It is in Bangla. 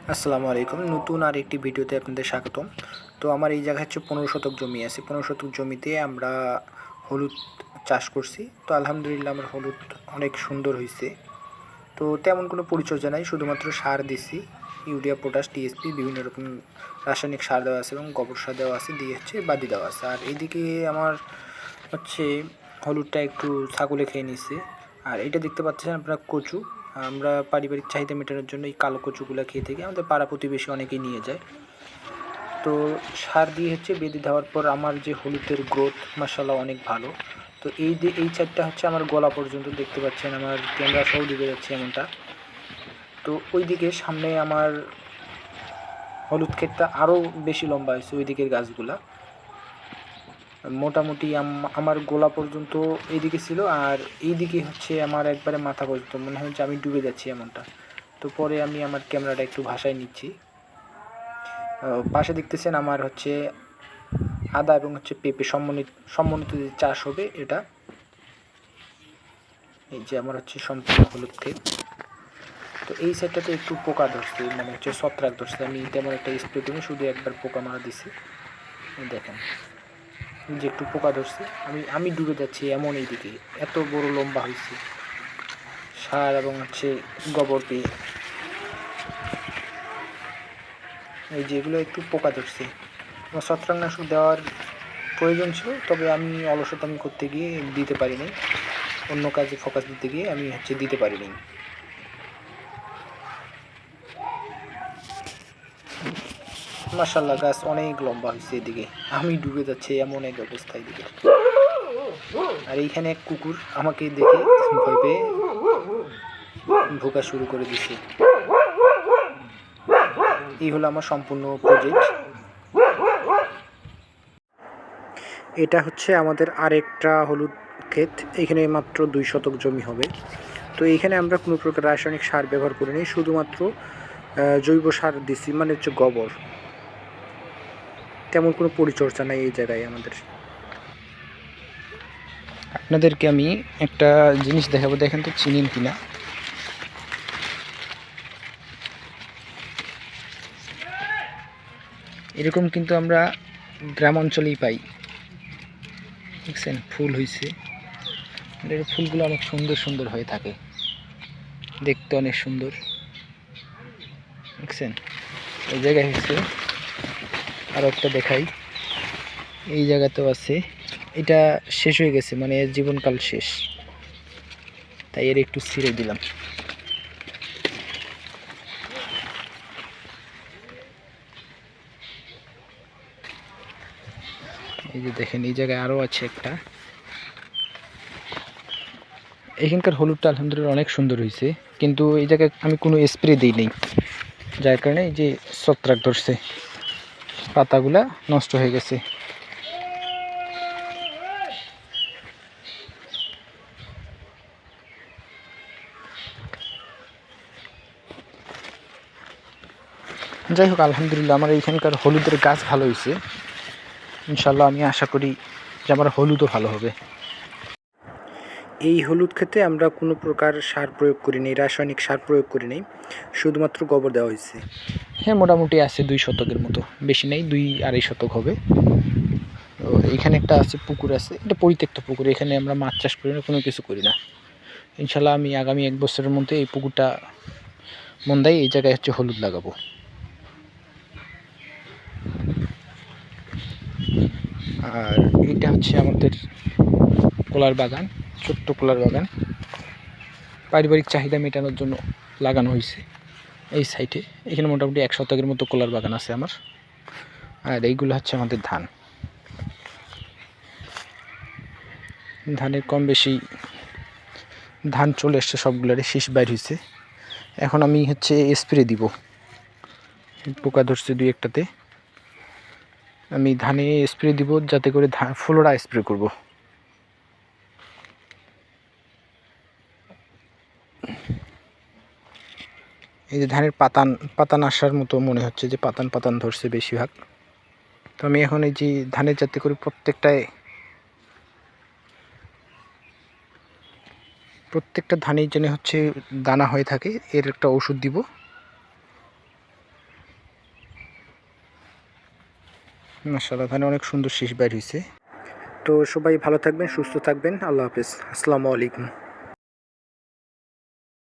আসসালামু আলাইকুম। নতুন আরেকটি ভিডিওতে আপনাদের স্বাগতম। তো আমার এই জায়গায় হচ্ছে 15 শতক জমি আছে। 15 শতক জমিতে আমরা হলুদ চাষ করছি। তো আলহামদুলিল্লাহ আমার হলুদ অনেক সুন্দর হইছে। তো তেমন কোনো পরিচর্যা নাই, শুধুমাত্র সার দিছি। ইউরিয়া, পটাশ, টিএসপি বিভিন্ন রকম রাসায়নিক সার দেওয়া আছে এবং গোবর সার দেওয়া আছে, দিয়ে হচ্ছে বাদি দেওয়া আছে। আর এইদিকে আমার হচ্ছে হলুদটা একটু ছাগলে খেয়ে নিচ্ছে। আর এটা দেখতে পাচ্ছেন আপনারা কচু। আমরা পারিবারিক চাহিদা মেটানোর জন্য এই কালো কচুগুলো খেয়ে থেকে আমাদের পাড়া প্রতিবেশী অনেকেই নিয়ে যায়। তো সার দিয়ে হচ্ছে বেঁধে দেওয়ার পর আমার যে হলুদের গ্রোথ মাশাআল্লাহ অনেক ভালো। তো এই চারটা হচ্ছে আমার গলা পর্যন্ত দেখতে পাচ্ছেন, আমার ক্যামেরা সহ ডুবে যাচ্ছে এমনটা। তো ওই দিকে সামনে আমার হলুদ ক্ষেতটা আরও বেশি লম্বা হয়েছে, ওই দিকের গাছগুলা মোটামুটি আমার গোলা পর্যন্ত এইদিকে ছিল, আর এইদিকে হচ্ছে আমার একবারে মাথা পর্যন্ত, মনে হয় যে আমি ডুবে যাচ্ছি এমনটা। তো পরে আমি আমার ক্যামেরাটা একটু ভাসায় নিচ্ছি। পাশে দেখতেছেন আমার হচ্ছে আদা এবং হচ্ছে পেঁপে সমন্বিত যে চাষ হবে এটা। এই যে আমার হচ্ছে সম্পূর্ণ হলুদ ক্ষেত। তো এই সাইডটাতে একটু পোকা ধরছে, মানে হচ্ছে ছত্রাক ধরছে। আমি তেমন একটা স্প্রে করিনি, শুধু একবার পোকা মারা দিছি। দেখেন যে একটু পোকা ধরছে, আমি ডুবে যাচ্ছি এমন। এইদিকে এত বড় লম্বা হয়েছে সার এবং হচ্ছে গোবর পেয়ে। এই যে এগুলো একটু পোকা ধরছে, আমার ছত্রাকনাশক দেওয়ার প্রয়োজন ছিল, তবে আমি অলসতামি করতে গিয়ে দিতে পারিনি। অন্য কাজে ফোকাস দিতে গিয়ে আমি হচ্ছে দিতে পারিনি। মাশাআল্লাহ গাছ অনেক লম্বা হয়েছে এদিকে, আমি ডুবে যাচ্ছে এমন এক অবস্থা এদিকে। আর এইখানে এক কুকুর আমাকে দেখে ভয় পেয়ে ভোকা শুরু করে দিচ্ছে। এই হলো আমার সম্পূর্ণ প্রজেক্ট। এটা হচ্ছে আমাদের আরেকটা হলুদ ক্ষেত। এখানে মাত্র 2 শতক জমি হবে। তো এইখানে আমরা কোনো প্রকার রাসায়নিক সার ব্যবহার করিনি, শুধুমাত্র জৈব সার দিছি, মানে হচ্ছে গোবর। তেমন কোনো পরিচর্যা নাই এই জায়গায় আমাদের। আপনাদেরকে আমি একটা জিনিস দেখাবো, দেখেন তো চিনেন কিনা। এরকম কিন্তু আমরা গ্রাম অঞ্চলেই পাই। দেখছেন ফুল হয়েছে, এর ফুলগুলো অনেক সুন্দর সুন্দর হয়ে থাকে, দেখতে অনেক সুন্দর। দেখছেন এই জায়গায় হয়েছে। আর একটা দেখাই, এই জায়গাতেও আছে। এটা শেষ হয়ে গেছে, মানে এর জীবনকাল শেষ, তাই এর একটু ছিঁড়ে দিলাম। এই যে দেখেন এই জায়গায় আরও আছে একটা। এখানকার হলুদটা আলহামদুলিল্লাহ অনেক সুন্দর হয়েছে, কিন্তু এই জায়গায় আমি কোনো স্প্রে দিই নেই, যার কারণে এই যে ছত্রাক ধরছে, পাতাগুলা নষ্ট হয়ে গেছে। যাই হোক আলহামদুলিল্লাহ আমার এইখানকার হলুদের গাছ ভালো হয়েছে। ইনশাল্লাহ আমি আশা করি যে আমার হলুদও ভালো হবে। এই হলুদ ক্ষেতে আমরা কোনো প্রকার সার প্রয়োগ করিনি, রাসায়নিক সার প্রয়োগ করিনি, শুধুমাত্র গোবর দেওয়া হয়েছে। হ্যাঁ মোটামুটি আছে 2 শতকের মতো, বেশি নেই, 2-2.5 শতক হবে। তো এখানে একটা আছে পুকুর আছে, এটা পরিত্যক্ত পুকুর, এখানে আমরা মাছ চাষ করি না, কোনো কিছু করি না। ইনশাল্লাহ আমি আগামী 1 বছরের মধ্যে এই পুকুরটা মন দেয় এই জায়গায় হচ্ছে হলুদ লাগাবো। আর এইটা হচ্ছে আমাদের কলার বাগান, ছোট্ট কলার বাগান, পারিবারিক চাহিদা মেটানোর জন্য লাগানো হয়েছে এই সাইডে। এখানে মোটামুটি 1 শতকের মতো কলার বাগান আছে আমার। আর এইগুলো হচ্ছে আমাদের ধান। ধানের কম বেশি ধান চলে এসছে, সবগুলোরই শীষ বাইর হয়েছে। এখন আমি হচ্ছে স্প্রে দিব, পোকা ধরছে 2-1টাতে। আমি ধানে স্প্রে দিব, যাতে করে ফ্লোরা স্প্রে করব। এই যে ধানের পাতান আসার মতো মনে হচ্ছে, যে পাতান ধরছে বেশিরভাগ। তো আমি এখন এই যে ধানের, যাতে করে প্রত্যেকটা ধানের জন্য হচ্ছে দানা হয়ে থাকে, এর একটা ওষুধ দিব। মাশাআল্লাহ ধানে অনেক সুন্দর শীষ বের হয়েছে। তো সবাই ভালো থাকবেন, সুস্থ থাকবেন। আল্লাহ হাফেজ, আসসালামু আলাইকুম।